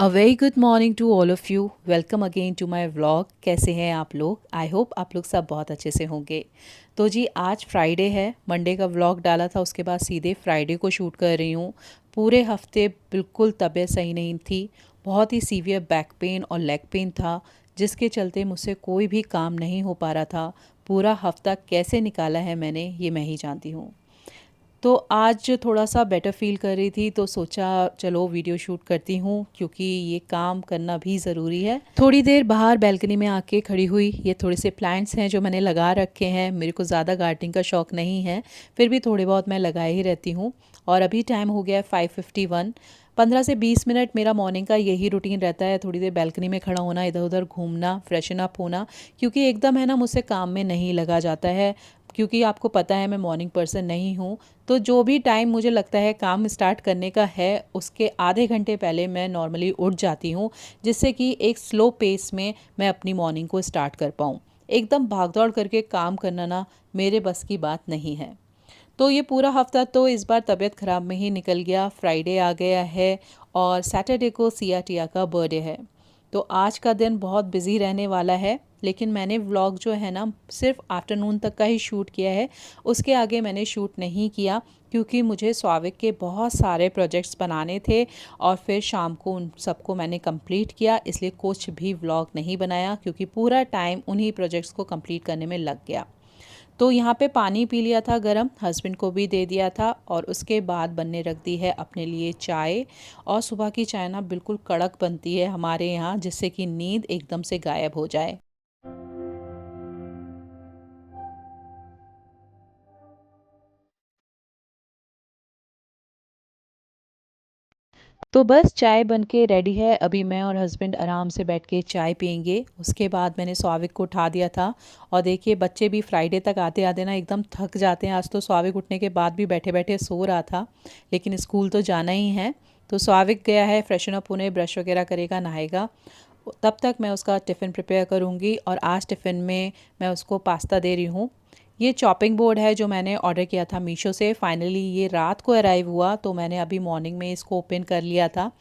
A very good morning to all of you. Welcome again to my vlog. कैसे हैं आप लोग? I hope आप लोग सब बहुत अच्छे से होंगे। तो जी आज फ्राइडे है। मंडे का व्लॉग डाला था, उसके बाद सीधे फ्राइडे को शूट कर रही हूँ। पूरे हफ्ते बिल्कुल तबीयत सही नहीं थी। बहुत ही सीवियर बैक पेन और लेग पेन था, जिसके चलते मुझसे कोई भी काम नहीं हो पा रहा था। पूरा हफ्ता कैसे निकाला है मैंने, ये मैं ही जानती हूँ। तो आज थोड़ा सा बेटर फ़ील कर रही थी, तो सोचा चलो वीडियो शूट करती हूँ, क्योंकि ये काम करना भी ज़रूरी है। थोड़ी देर बाहर बैल्कनी में आके खड़ी हुई। ये थोड़े से प्लांट्स हैं जो मैंने लगा रखे हैं। मेरे को ज़्यादा गार्डनिंग का शौक़ नहीं है, फिर भी थोड़े बहुत मैं लगाए ही रहती हूँ। और अभी टाइम हो गया है 5:51। 15 से 20 मिनट मेरा मॉर्निंग का यही रूटीन रहता है। थोड़ी देर बैल्कनी में खड़ा होना, इधर उधर घूमना, फ्रेशन अप होना, क्योंकि एकदम है ना मुझसे काम में नहीं लगा जाता है। क्योंकि आपको पता है मैं मॉर्निंग पर्सन नहीं हूँ, तो जो भी टाइम मुझे लगता है काम स्टार्ट करने का है, उसके आधे घंटे पहले मैं नॉर्मली उठ जाती हूँ, जिससे कि एक स्लो पेस में मैं अपनी मॉर्निंग को स्टार्ट कर पाऊँ। एकदम भागदौड़ करके काम करना ना मेरे बस की बात नहीं है। तो ये पूरा हफ्ता तो इस बार तबीयत ख़राब में ही निकल गया। फ्राइडे आ गया है और सैटरडे को सिया टिया का बर्थडे है। तो आज का दिन बहुत बिज़ी रहने वाला है, लेकिन मैंने व्लॉग जो है ना सिर्फ आफ्टरनून तक का ही शूट किया है। उसके आगे मैंने शूट नहीं किया, क्योंकि मुझे स्वाविक के बहुत सारे प्रोजेक्ट्स बनाने थे और फिर शाम को उन सबको मैंने कंप्लीट किया। इसलिए कुछ भी व्लॉग नहीं बनाया, क्योंकि पूरा टाइम उन्हीं प्रोजेक्ट्स को कंप्लीट करने में लग गया। तो यहाँ पे पानी पी लिया था गरम, हस्बैंड को भी दे दिया था, और उसके बाद बनने रख दी है अपने लिए चाय। और सुबह की चाय ना बिल्कुल कड़क बनती है हमारे यहाँ, जिससे कि नींद एकदम से गायब हो जाए। तो बस चाय बन के रेडी है। अभी मैं और हस्बैंड आराम से बैठ के चाय पियेंगे। उसके बाद मैंने स्वाविक को उठा दिया था। और देखिए बच्चे भी फ्राइडे तक आते आते ना एकदम थक जाते हैं। आज तो स्वाविक उठने के बाद भी बैठे बैठे सो रहा था, लेकिन स्कूल तो जाना ही है। तो स्वाविक गया है फ्रेशन अप होने, ब्रश वगैरह करेगा, नहाएगा। तब तक मैं उसका टिफ़िन प्रिपेयर करूँगी। और आज टिफ़िन में मैं उसको पास्ता दे रही हूँ। ये चॉपिंग बोर्ड है जो मैंने ऑर्डर किया था मीशो से। फाइनली ये रात को अराइव हुआ, तो मैंने अभी मॉर्निंग में इसको ओपन कर लिया था।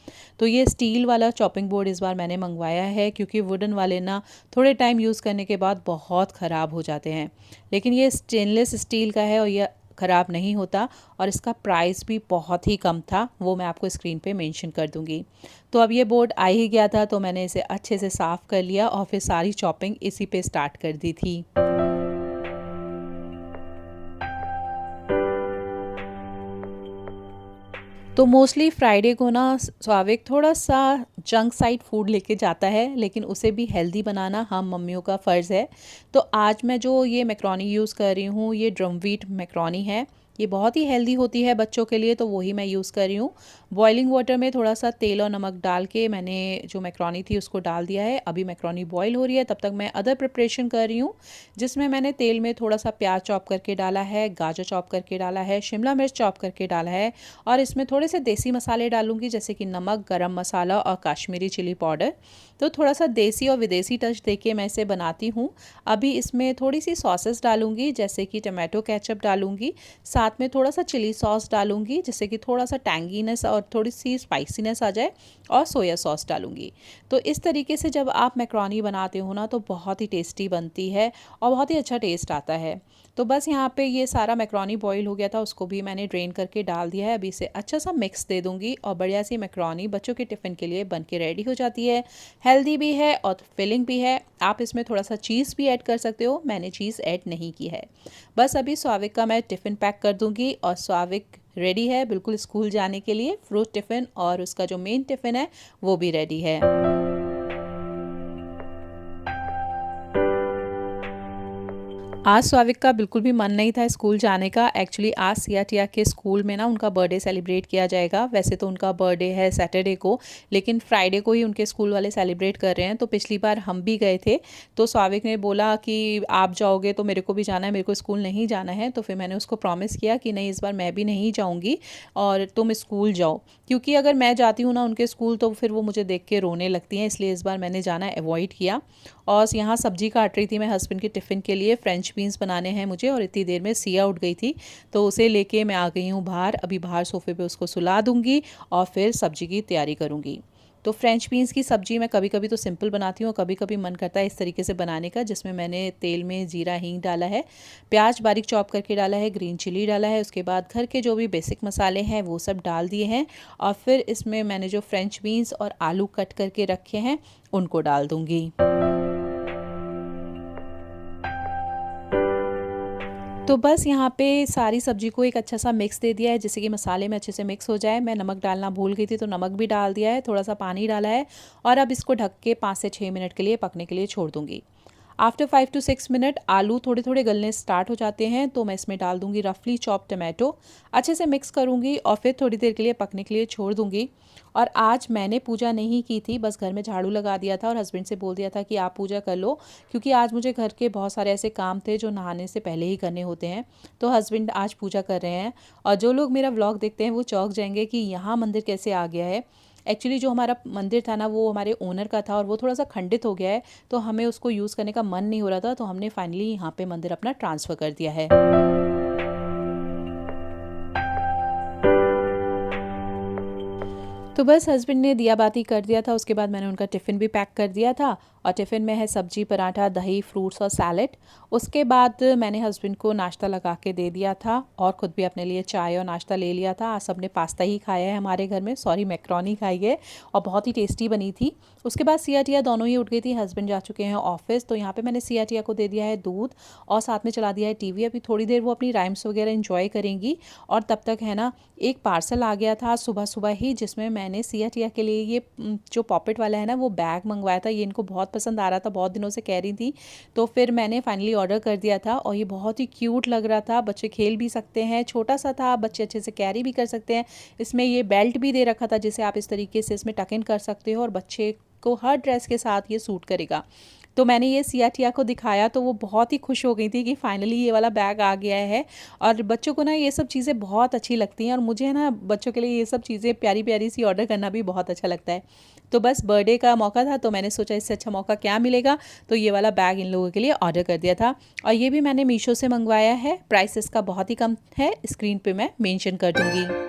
तो ये स्टील वाला चॉपिंग बोर्ड इस बार मैंने मंगवाया है, क्योंकि वुडन वाले ना थोड़े टाइम यूज़ करने के बाद बहुत ख़राब हो जाते हैं। लेकिन ये स्टेनलेस स्टील का है और ये ख़राब नहीं होता। और इसका प्राइस भी बहुत ही कम था, वो मैं आपको स्क्रीन पे मेंशन कर दूँगी। तो अब ये बोर्ड आ ही गया था, तो मैंने इसे अच्छे से साफ़ कर लिया और फिर सारी चॉपिंग इसी पे स्टार्ट कर दी थी। तो मोस्टली फ्राइडे को ना स्वाविक थोड़ा सा जंक साइड फूड लेके जाता है, लेकिन उसे भी हेल्दी बनाना हम मम्मियों का फ़र्ज़ है। तो आज मैं जो ये मैक्रोनी यूज़ कर रही हूँ, ये ड्रम व्हीट मैक्रोनी है। ये बहुत ही हेल्दी होती है बच्चों के लिए, तो वही मैं यूज़ कर रही हूँ। बॉइलिंग वाटर में थोड़ा सा तेल और नमक डाल के मैंने जो मैक्रोनी थी उसको डाल दिया है। अभी मैक्रोनी बॉईल हो रही है, तब तक मैं अदर प्रिपरेशन कर रही हूँ, जिसमें मैंने तेल में थोड़ा सा प्याज चॉप करके डाला है, गाजर चॉप करके डाला है, शिमला मिर्च चॉप करके डाला है। और इसमें थोड़े से देसी मसाले डालूंगी, जैसे कि नमक, गरम मसाला और काश्मीरी चिली पाउडर। तो थोड़ा सा देसी और विदेशी टच देके मैं इसे बनाती हूँ। अभी इसमें थोड़ी सी सॉसेस डालूंगी, जैसे कि टमाटो केचप डालूंगी, साथ में थोड़ा सा चिली सॉस डालूंगी, जिससे कि थोड़ा सा टैंगीनेस और थोड़ी सी स्पाइसीनेस आ जाए, और सोया सॉस डालूंगी। तो इस तरीके से जब आप मैक्रोनी बनाते हो ना, तो बहुत ही टेस्टी बनती है और बहुत ही अच्छा टेस्ट आता है। तो बस यहाँ पे ये सारा मैक्रोनी बॉईल हो गया था, उसको भी मैंने ड्रेन करके डाल दिया है। अभी इसे अच्छा सा मिक्स दे दूँगी और बढ़िया सी मैक्रोनी बच्चों के टिफ़िन के लिए बन के रेडी हो जाती है। हेल्दी भी है और फिलिंग भी है। आप इसमें थोड़ा सा चीज़ भी ऐड कर सकते हो, मैंने चीज़ ऐड नहीं की है। बस अभी स्वाविक का मैं टिफ़िन पैक कर दूँगी और स्वाविक रेडी है बिल्कुल स्कूल जाने के लिए। फ्रूट टिफ़िन और उसका जो मेन टिफ़िन है वो भी रेडी है। आज स्वाविक का बिल्कुल भी मन नहीं था स्कूल जाने का। एक्चुअली आज सिया टिया के स्कूल में ना उनका बर्थडे सेलिब्रेट किया जाएगा। वैसे तो उनका बर्थडे है सैटरडे को, लेकिन फ्राइडे को ही उनके स्कूल वाले सेलिब्रेट कर रहे हैं। तो पिछली बार हम भी गए थे, तो स्वाविक ने बोला कि आप जाओगे तो मेरे को भी जाना है, मेरे को स्कूल नहीं जाना है। तो फिर मैंने उसको प्रॉमिस किया कि नहीं, इस बार मैं भी नहीं जाऊँगी और तुम स्कूल जाओ, क्योंकि अगर मैं जाती हूँ ना उनके स्कूल तो फिर वो मुझे देख के रोने लगती हैं। इसलिए इस बार मैंने जाना अवॉइड किया। और यहाँ सब्जी काट रही थी मैं हस्बैंड के टिफ़िन के लिए। फ्रेंच बीन्स बनाने हैं मुझे, और इतनी देर में सिया उठ गई थी, तो उसे लेके मैं आ गई हूँ बाहर। अभी बाहर सोफ़े पे उसको सुला दूँगी और फिर सब्जी की तैयारी करूँगी। तो फ्रेंच बीन्स की सब्ज़ी मैं कभी कभी तो सिंपल बनाती हूँ, कभी कभी मन करता है इस तरीके से बनाने का, जिसमें मैंने तेल में जीरा हींग डाला है, प्याज बारीक चॉप करके डाला है, ग्रीन चिली डाला है, उसके बाद घर के जो भी बेसिक मसाले हैं वो सब डाल दिए हैं और फिर इसमें मैंने जो फ्रेंच बीन्स और आलू कट करके रखे हैं उनको डाल दूँगी। तो बस यहाँ पे सारी सब्ज़ी को एक अच्छा सा मिक्स दे दिया है, जिससे कि मसाले में अच्छे से मिक्स हो जाए। मैं नमक डालना भूल गई थी तो नमक भी डाल दिया है, थोड़ा सा पानी डाला है और अब इसको ढक के 5 से 6 मिनट के लिए पकने के लिए छोड़ दूँगी। आफ्टर 5 टू 6 मिनट आलू थोड़े थोड़े गलने स्टार्ट हो जाते हैं तो मैं इसमें डाल दूँगी रफली चॉप टमाटो, अच्छे से मिक्स करूँगी और फिर थोड़ी देर के लिए पकने के लिए छोड़ दूँगी। और आज मैंने पूजा नहीं की थी, बस घर में झाड़ू लगा दिया था और हस्बैंड से बोल दिया था कि आप पूजा कर लो, क्योंकि आज मुझे घर के बहुत सारे ऐसे काम थे जो नहाने से पहले ही करने होते हैं। तो हस्बैंड आज पूजा कर रहे हैं और जो लोग मेरा व्लॉग देखते हैं वो चौंक जाएंगे कि यहाँ मंदिर कैसे आ गया है। एक्चुअली जो हमारा मंदिर था ना वो हमारे ओनर का था और वो थोड़ा सा खंडित हो गया है, तो हमें उसको यूज़ करने का मन नहीं हो रहा था, तो हमने फाइनली यहाँ पे मंदिर अपना ट्रांसफ़र कर दिया है। तो बस हस्बैंड ने दिया बाती कर दिया था, उसके बाद मैंने उनका टिफ़िन भी पैक कर दिया था और टिफ़िन में है सब्जी, पराठा, दही, फ्रूट्स और सैलेड। उसके बाद मैंने हस्बैंड को नाश्ता लगा के दे दिया था और ख़ुद भी अपने लिए चाय और नाश्ता ले लिया था। आज सबने पास्ता ही खाया है हमारे घर में, सॉरी मैक्रोनी खाई है और बहुत ही टेस्टी बनी थी। उसके बाद सिया टिया दोनों ही उठ गई थी, हस्बैंड जा चुके हैं ऑफिस, तो यहाँ पर मैंने सिया टिया को दे दिया है दूध और साथ में चला दिया है टीवी। अभी थोड़ी देर वो अपनी राइम्स वगैरह इंजॉय करेंगी और तब तक है ना एक पार्सल आ गया था सुबह सुबह ही, जिसमें मैंने सिया टिया के लिए ये जो पॉकेट वाला है ना वो बैग मंगवाया था। ये इनको बहुत पसंद आ रहा था, बहुत दिनों से कह रही थी, तो फिर मैंने फाइनली ऑर्डर कर दिया था और ये बहुत ही क्यूट लग रहा था। बच्चे खेल भी सकते हैं, छोटा सा था, बच्चे अच्छे से कैरी भी कर सकते हैं। इसमें ये बेल्ट भी दे रखा था जिसे आप इस तरीके से इसमें टक इन कर सकते हो और बच्चे को हर ड्रेस के साथ ये सूट करेगा। तो मैंने ये सिया टिया को दिखाया तो वो बहुत ही खुश हो गई थी कि फाइनली ये वाला बैग आ गया है। और बच्चों को ना ये सब चीज़ें बहुत अच्छी लगती हैं और मुझे ना बच्चों के लिए ये सब चीज़ें प्यारी प्यारी सी ऑर्डर करना भी बहुत अच्छा लगता है। तो बस बर्थडे का मौका था तो मैंने सोचा इससे अच्छा मौका क्या मिलेगा, तो ये वाला बैग इन लोगों के लिए ऑर्डर कर दिया था। और ये भी मैंने मीशो से मंगवाया है, प्राइस इसका बहुत ही कम है, स्क्रीन पर मैं मेंशन कर दूँगी।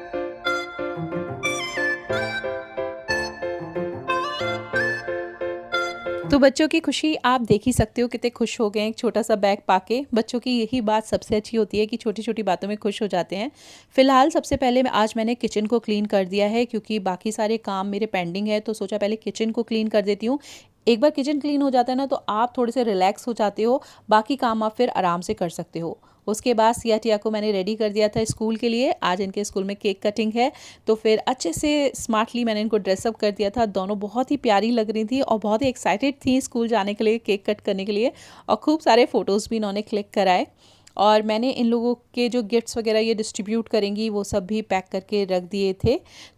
तो बच्चों की खुशी आप देख ही सकते हो, कितने खुश हो गए एक छोटा सा बैग पाके। बच्चों की यही बात सबसे अच्छी होती है कि छोटी छोटी बातों में खुश हो जाते हैं। फिलहाल सबसे पहले आज मैंने किचन को क्लीन कर दिया है, क्योंकि बाकी सारे काम मेरे पेंडिंग है, तो सोचा पहले किचन को क्लीन कर देती हूँ। एक बार किचन क्लीन हो जाता है ना तो आप थोड़े से रिलैक्स हो जाते हो, बाकी काम आप फिर आराम से कर सकते हो। उसके बाद सिया टिया को मैंने रेडी कर दिया था स्कूल के लिए, आज इनके स्कूल में केक कटिंग है, तो फिर अच्छे से स्मार्टली मैंने इनको ड्रेसअप कर दिया था। दोनों बहुत ही प्यारी लग रही थी और बहुत ही एक्साइटेड थी स्कूल जाने के लिए, केक कट करने के लिए, और खूब सारे फ़ोटोज़ भी इन्होंने क्लिक कराए। और मैंने इन लोगों के जो गिफ्ट्स वगैरह ये डिस्ट्रीब्यूट करेंगी वो सब भी पैक करके रख दिए थे।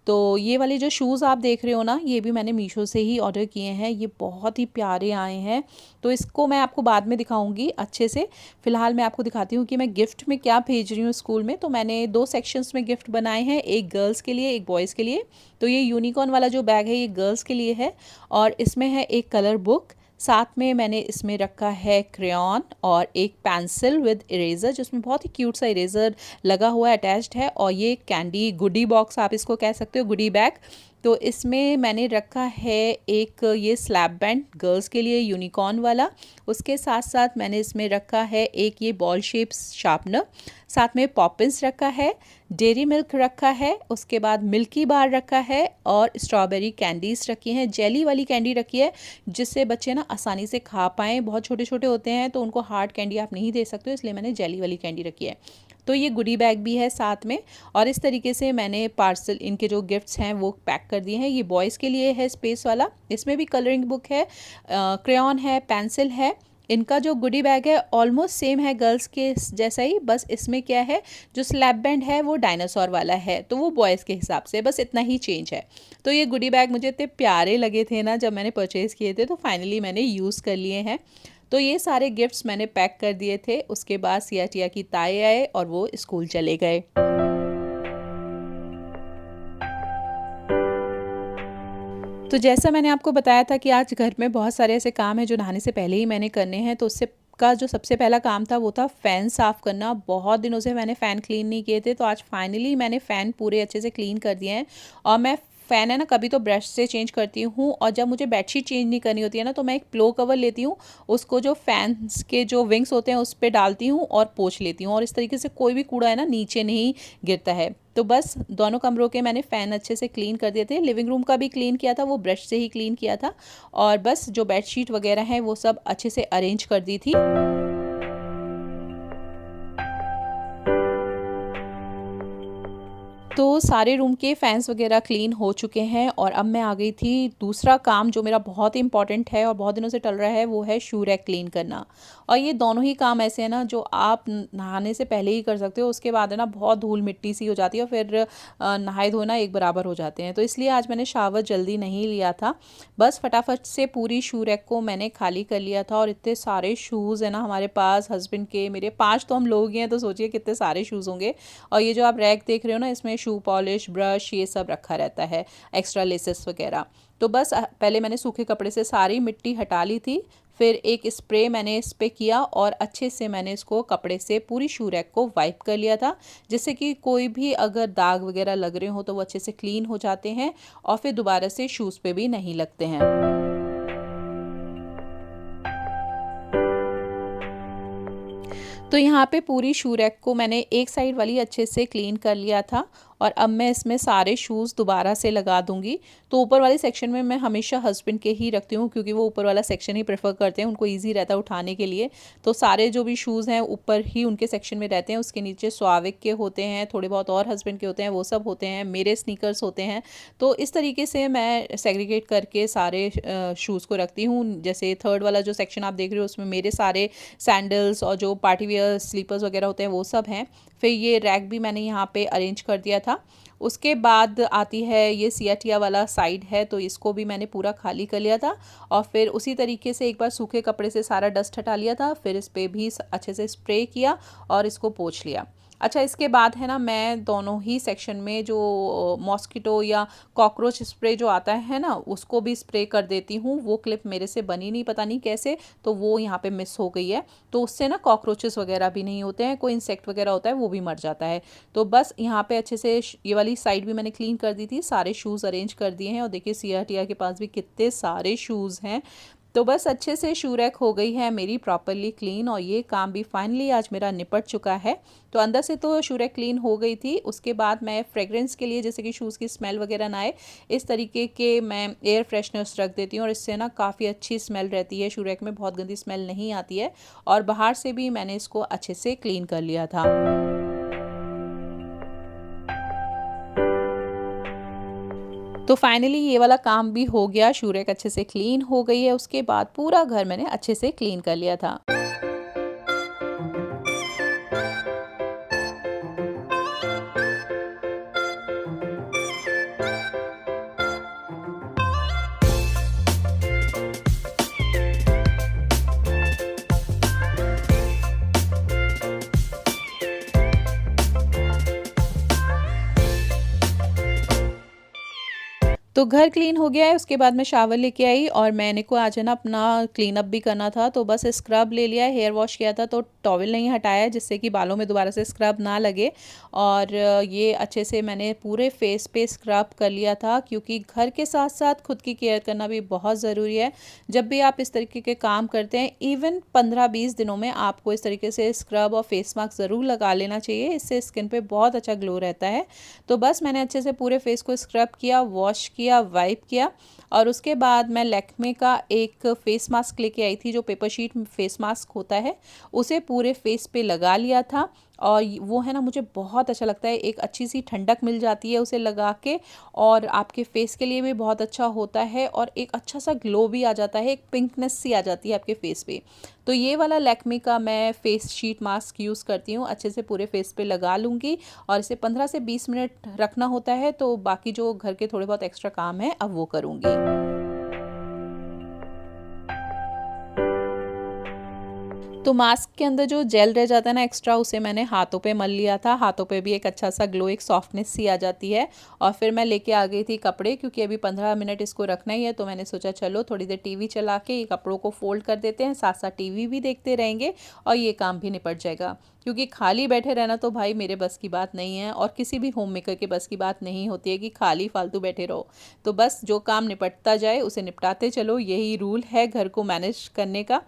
तो ये वाले जो शूज़ आप देख रहे हो ना, ये भी मैंने मीशो से ही ऑर्डर किए हैं, ये बहुत ही प्यारे आए हैं। तो इसको मैं आपको बाद में दिखाऊंगी अच्छे से। फ़िलहाल मैं आपको दिखाती हूँ कि मैं गिफ्ट में क्या भेज रही हूँ स्कूल में। तो मैंने 2 सेक्शंस में गिफ्ट बनाए हैं, एक गर्ल्स के लिए, एक बॉयज़ के लिए। तो ये यूनिकॉर्न वाला जो बैग है ये गर्ल्स के लिए है और इसमें है एक कलर बुक, साथ में मैंने इसमें रखा है क्रेयॉन और एक पेंसिल विद इरेज़र, जिसमें बहुत ही क्यूट सा इरेज़र लगा हुआ है, अटैच्ड है। और ये कैंडी गुडी बॉक्स आप इसको कह सकते हो, गुडी बैग। तो इसमें मैंने रखा है एक ये स्लैब बैंड गर्ल्स के लिए यूनिकॉर्न वाला, उसके साथ साथ मैंने इसमें रखा है एक ये बॉल शेप शार्पनर, साथ में पॉपिंस रखा है, डेयरी मिल्क रखा है, उसके बाद मिल्की बार रखा है और स्ट्रॉबेरी कैंडीज़ रखी हैं, जेली वाली कैंडी रखी है जिससे बच्चे ना आसानी से खा पाएँ। बहुत छोटे छोटे होते हैं तो उनको हार्ड कैंडी आप नहीं दे सकते हो, इसलिए मैंने जेली वाली कैंडी रखी है। तो ये गुडी बैग भी है साथ में, और इस तरीके से मैंने पार्सल इनके जो गिफ्ट्स हैं वो पैक कर दिए हैं। ये बॉयज़ के लिए है स्पेस वाला, इसमें भी कलरिंग बुक है, क्रेयॉन है, पेंसिल है। इनका जो गुडी बैग है ऑलमोस्ट सेम है गर्ल्स के जैसा ही, बस इसमें क्या है जो स्लैब बैंड है वो डायनासोर वाला है, तो वो बॉयज़ के हिसाब से बस इतना ही चेंज है। तो ये गुडी बैग मुझे इतने प्यारे लगे थे ना जब मैंने परचेज़ किए थे, तो फाइनली मैंने यूज़ कर लिए हैं। तो ये सारे गिफ्ट्स मैंने पैक कर दिए थे। उसके बाद सिया टिया की ताए आए और वो स्कूल चले गए। तो जैसा मैंने आपको बताया था कि आज घर में बहुत सारे ऐसे काम हैं जो नहाने से पहले ही मैंने करने हैं, तो उससे का जो सबसे पहला काम था वो था फ़ैन साफ़ करना। बहुत दिनों से मैंने फ़ैन क्लीन नहीं किए थे, तो आज फाइनली मैंने फ़ैन पूरे अच्छे से क्लीन कर दिए हैं और मैं फ़ैन है ना, कभी तो ब्रश से चेंज करती हूँ, और जब मुझे बेडशीट चेंज नहीं करनी होती है ना, तो मैं एक पिलो कवर लेती हूँ, उसको जो फैन्स के जो विंग्स होते हैं उस पे डालती हूँ और पोंछ लेती हूँ, और इस तरीके से कोई भी कूड़ा है ना नीचे नहीं गिरता है। तो बस दोनों कमरों के मैंने फ़ैन अच्छे से क्लीन कर दिए थे। लिविंग रूम का भी क्लीन किया था, वो ब्रश से ही क्लीन किया था, और बस जो बेडशीट वगैरह हैं वो सब अच्छे से अरेंज कर दी थी। तो सारे रूम के फैंस वगैरह क्लीन हो चुके हैं, और अब मैं आ गई थी दूसरा काम जो मेरा बहुत ही इंपॉर्टेंट है और बहुत दिनों से टल रहा है, वो है शू रैक क्लीन करना। और ये दोनों ही काम ऐसे हैं ना जो आप नहाने से पहले ही कर सकते हो, उसके बाद है ना बहुत धूल मिट्टी सी हो जाती है, और फिर नहाए धोना एक बराबर हो जाते हैं। तो इसलिए आज मैंने शावर जल्दी नहीं लिया था, बस फटाफट से पूरी शू रैक को मैंने खाली कर लिया था। और इतने सारे शूज़ हैं ना हमारे पास, हस्बैंड के, मेरे 5 तो हम लोग ही हैं, तो सोचिए कितने सारे शूज़ होंगे। और ये जो आप रैक देख रहे हो ना, इसमें शू पॉलिश, ब्रश, ये सब रखा रहता है, एक्स्ट्रा लेसेस वगैरह। तो बस पहले मैंने सूखे कपड़े से सारी मिट्टी हटा ली थी, फिर एक स्प्रे मैंने इस पे किया, और अच्छे से मैंने इसको कपड़े से पूरी शू रैक को वाइप कर लिया था, जिससे कि कोई भी अगर दाग वगैरह लग रहे हो तो वो अच्छे से क्लीन हो जाते हैं, और फिर दोबारा से शूज़ पे भी नहीं लगते हैं। तो यहाँ पे पूरी शू रैक को मैंने एक साइड वाली अच्छे से क्लीन कर लिया था, और अब मैं इसमें सारे शूज़ दोबारा से लगा दूँगी। तो ऊपर वाले सेक्शन में मैं हमेशा हस्बैंड के ही रखती हूँ, क्योंकि वो ऊपर वाला सेक्शन ही प्रेफर करते हैं, उनको ईजी रहता है उठाने के लिए। तो सारे जो भी शूज़ हैं ऊपर ही उनके सेक्शन में रहते हैं, उसके नीचे स्वाविक के होते हैं, थोड़े बहुत और हस्बैंड के होते हैं, वो सब होते हैं, मेरे स्नीकर्स होते हैं। तो इस तरीके से मैं सेग्रीगेट करके सारे शूज़ को रखती हूँ। जैसे थर्ड वाला जो सेक्शन आप देख रहे हो, उसमें मेरे सारे सैंडल्स और जो पार्टी वियर स्लीपर्स वगैरह होते हैं वो सब हैं। फिर ये रैक भी मैंने यहाँ पे अरेंज कर दिया था। उसके बाद आती है ये सियाटिया वाला साइड है, तो इसको भी मैंने पूरा खाली कर लिया था, और फिर उसी तरीके से एक बार सूखे कपड़े से सारा डस्ट हटा लिया था, फिर इस पर भी अच्छे से स्प्रे किया और इसको पोंछ लिया। अच्छा, इसके बाद है ना, मैं दोनों ही सेक्शन में जो मॉस्किटो या कॉकरोच स्प्रे जो आता है ना, उसको भी स्प्रे कर देती हूँ। वो क्लिप मेरे से बनी नहीं, पता नहीं कैसे, तो वो यहाँ पे मिस हो गई है। तो उससे ना कॉकरोचेस वगैरह भी नहीं होते हैं, कोई इंसेक्ट वगैरह होता है वो भी मर जाता है। तो बस यहाँ पे अच्छे से ये वाली साइड भी मैंने क्लीन कर दी थी, सारे शूज़ अरेंज कर दिए हैं, और देखिए सियाटिया के पास भी कितने सारे शूज़ हैं। तो बस अच्छे से शू रैक हो गई है मेरी प्रॉपरली क्लीन, और ये काम भी फाइनली आज मेरा निपट चुका है। तो अंदर से तो शू रैक क्लीन हो गई थी। उसके बाद मैं फ्रेगरेंस के लिए, जैसे कि शूज़ की स्मेल वगैरह ना आए, इस तरीके के मैं एयर फ्रेशनर्स रख देती हूँ, और इससे ना काफ़ी अच्छी स्मेल रहती है, शू रैक में बहुत गंदी स्मेल नहीं आती है। और बाहर से भी मैंने इसको अच्छे से क्लीन कर लिया था। तो फाइनली ये वाला काम भी हो गया, शू रैक अच्छे से क्लीन हो गई है। उसके बाद पूरा घर मैंने अच्छे से क्लीन कर लिया था। तो घर क्लीन हो गया है, उसके बाद मैं शावर लेके आई, और मैंने को आज है ना अपना क्लीन अप भी करना था, तो बस स्क्रब ले लिया, हेयर वॉश किया था, तो टॉवल नहीं हटाया, जिससे कि बालों में दोबारा से स्क्रब ना लगे। और ये अच्छे से मैंने पूरे फेस पे स्क्रब कर लिया था, क्योंकि घर के साथ साथ खुद की केयर करना भी बहुत ज़रूरी है। जब भी आप इस तरीके के काम करते हैं, इवन 15-20 दिनों में आपको इस तरीके से स्क्रब और फेस मास्क ज़रूर लगा लेना चाहिए, इससे स्किन पे बहुत अच्छा ग्लो रहता है। तो बस मैंने अच्छे से पूरे फेस को स्क्रब किया, वॉश किया, वाइप किया, और उसके बाद मैं लैक्मे का एक फेस मास्क लेके आई थी, जो पेपर शीट फेस मास्क होता है, उसे पूरे फेस पे लगा लिया था। और वो है ना, मुझे बहुत अच्छा लगता है, एक अच्छी सी ठंडक मिल जाती है उसे लगा के, और आपके फेस के लिए भी बहुत अच्छा होता है, और एक अच्छा सा ग्लो भी आ जाता है, एक पिंकनेस सी आ जाती है आपके फेस पे। तो ये वाला लैक्मे का मैं फेस शीट मास्क यूज़ करती हूँ, अच्छे से पूरे फेस पे लगा लूँगी, और इसे 15 से 20 मिनट रखना होता है। तो बाकी जो घर के थोड़े बहुत एक्स्ट्रा काम है अब वो करूँगी। तो मास्क के अंदर जो जेल रह जाता है ना एक्स्ट्रा, उसे मैंने हाथों पे मल लिया था। हाथों पे भी एक अच्छा सा ग्लो, एक सॉफ्टनेस सी आ जाती है। और फिर मैं लेके आ गई थी कपड़े, क्योंकि अभी 15 मिनट इसको रखना ही है। तो मैंने सोचा चलो थोड़ी देर टीवी चला के ये कपड़ों को फोल्ड कर देते हैं, साथ साथ टीवी भी देखते रहेंगे और ये काम भी निपट जाएगा। क्योंकि खाली बैठे रहना तो भाई मेरे बस की बात नहीं है, और किसी भी होम मेकर के बस की बात नहीं होती है कि खाली फालतू बैठे रहो। तो बस जो काम निपटता जाए उसे निपटाते चलो, यही रूल है घर को मैनेज करने का।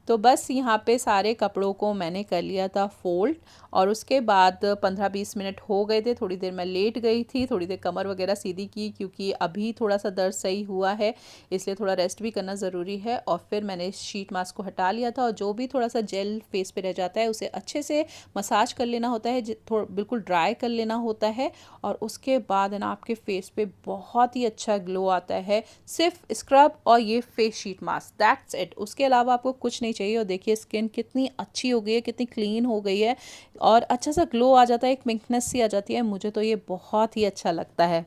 तो बस यहाँ पे सारे कपड़ों को मैंने कर लिया था फोल्ड, और उसके बाद 15-20 मिनट हो गए थे। थोड़ी देर मैं लेट गई थी, थोड़ी देर कमर वगैरह सीधी की, क्योंकि अभी थोड़ा सा दर्द सही हुआ है, इसलिए थोड़ा रेस्ट भी करना ज़रूरी है। और फिर मैंने शीट मास्क को हटा लिया था, और जो भी थोड़ा सा जेल फेस पे रह जाता है उसे अच्छे से मसाज कर लेना होता है, थोड़ा बिल्कुल ड्राई कर लेना होता है। और उसके बाद है ना आपके फेस पे बहुत ही अच्छा ग्लो आता है, सिर्फ स्क्रब और ये face sheet mask, that's it. उसके अलावा आपको कुछ नहीं चाहिए। और देखिए स्किन कितनी अच्छी हो गई है, कितनी क्लीन हो गई है, और अच्छा सा ग्लो आ जाता है, एक पिंकनेस सी आ जाती है। मुझे तो ये बहुत ही अच्छा लगता है।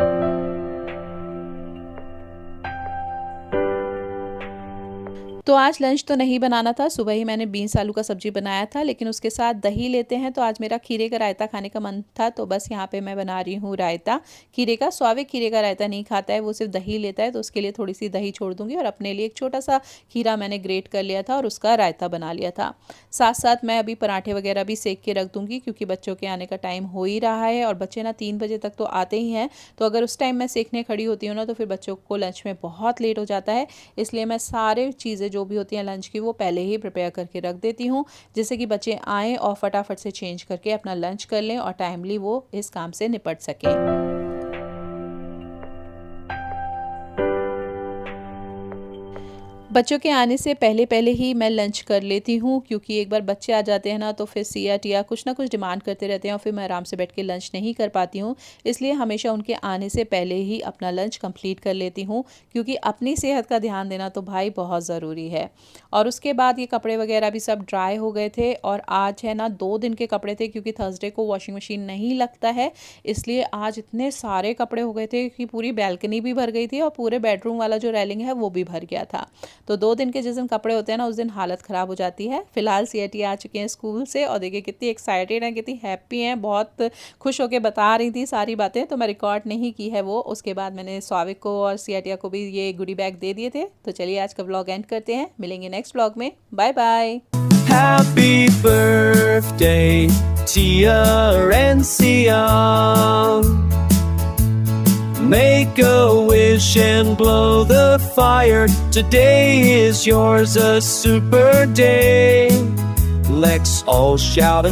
तो आज लंच तो नहीं बनाना था, सुबह ही मैंने बीन्स आलू का सब्जी बनाया था, लेकिन उसके साथ दही लेते हैं। तो आज मेरा खीरे का रायता खाने का मन था, तो बस यहाँ पे मैं बना रही हूँ रायता खीरे का। स्वावे खीरे का रायता नहीं खाता है, वो सिर्फ दही लेता है, तो उसके लिए थोड़ी सी दही छोड़ दूंगी। और अपने लिए एक छोटा सा खीरा मैंने ग्रेट कर लिया था और उसका रायता बना लिया था। साथ साथ मैं अभी पराठे वगैरह भी सेक के रख दूंगी, क्योंकि बच्चों के आने का टाइम हो ही रहा है, और बच्चे ना 3 बजे तक तो आते ही हैं। तो अगर उस टाइम मैं सेकने खड़ी होती हूँ ना, तो फिर बच्चों को लंच में बहुत लेट हो जाता है। इसलिए मैं सारे चीज़ें जो भी होती हैं लंच की, वो पहले ही प्रिपेयर करके रख देती हूँ, जिससे कि बच्चे आएँ और फटाफट से चेंज करके अपना लंच कर लें और टाइमली वो इस काम से निपट सकें। बच्चों के आने से पहले पहले ही मैं लंच कर लेती हूँ, क्योंकि एक बार बच्चे आ जाते हैं ना, तो फिर सिया टिया कुछ ना कुछ डिमांड करते रहते हैं, और फिर मैं आराम से बैठ के लंच नहीं कर पाती हूँ। इसलिए हमेशा उनके आने से पहले ही अपना लंच कंप्लीट कर लेती हूँ, क्योंकि अपनी सेहत का ध्यान देना तो भाई बहुत ज़रूरी है। और उसके बाद ये कपड़े वगैरह भी सब ड्राई हो गए थे, और आज है ना 2 दिन के कपड़े थे, क्योंकि थर्सडे को वॉशिंग मशीन नहीं लगता है। इसलिए आज इतने सारे कपड़े हो गए थे कि पूरी बैल्कनी भी भर गई थी, और पूरे बेडरूम वाला जो रेलिंग है वो भी भर गया था। तो 2 दिन के जिस दिन कपड़े होते हैं ना, उस दिन हालत ख़राब हो जाती है। फिलहाल सीएटी आ चुके हैं स्कूल से, और देखिए कितनी एक्साइटेड हैं, कितनी हैप्पी हैं, बहुत खुश होकर बता रही थी सारी बातें। तो मैं रिकॉर्ड नहीं की है वो। उसके बाद मैंने स्वाविक को और सीएटिया को भी ये गुडी बैग दे दिए थे। तो चलिए आज का व्लॉग एंड करते हैं, मिलेंगे नेक्स्ट व्लॉग में। Bye bye. Happy birthday, Tia and Sia. Make a wish and blow the fire. Today is yours, a super day. Let's all shout.